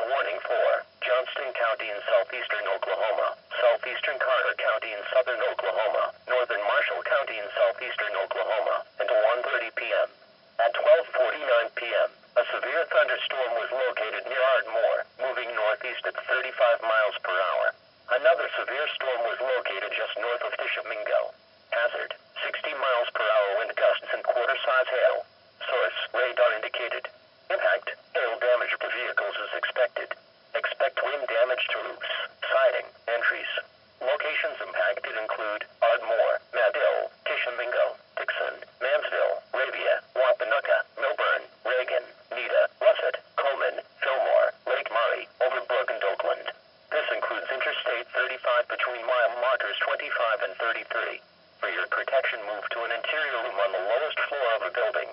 warning for Johnston County in southeastern Oklahoma, southeastern Carter County in southern Oklahoma, northern Marshall County in southeastern Oklahoma, until 1:30 p.m. At 12:49 p.m., a severe thunderstorm was located near Ardmore, moving northeast at 35 miles per hour. Another severe storm was located just north of Tishomingo. Hazard, 60 miles per hour wind gusts and quarter-size hail. Source, radar indicated. Impact, hail damage to vehicles is expected. Expect wind damage to roofs, siding, and trees. Locations impacted include Ardmore, Madill, Tishomingo, Dixon, Mansville, Rabia, Wapanucka, Milburn, Reagan, Nita, Russet, Coleman, Fillmore, Lake Murray, Overbrook, and Oakland. This includes Interstate 35 between mile markers 25 and 33. For your protection, move to an interior room on the lowest floor of a building.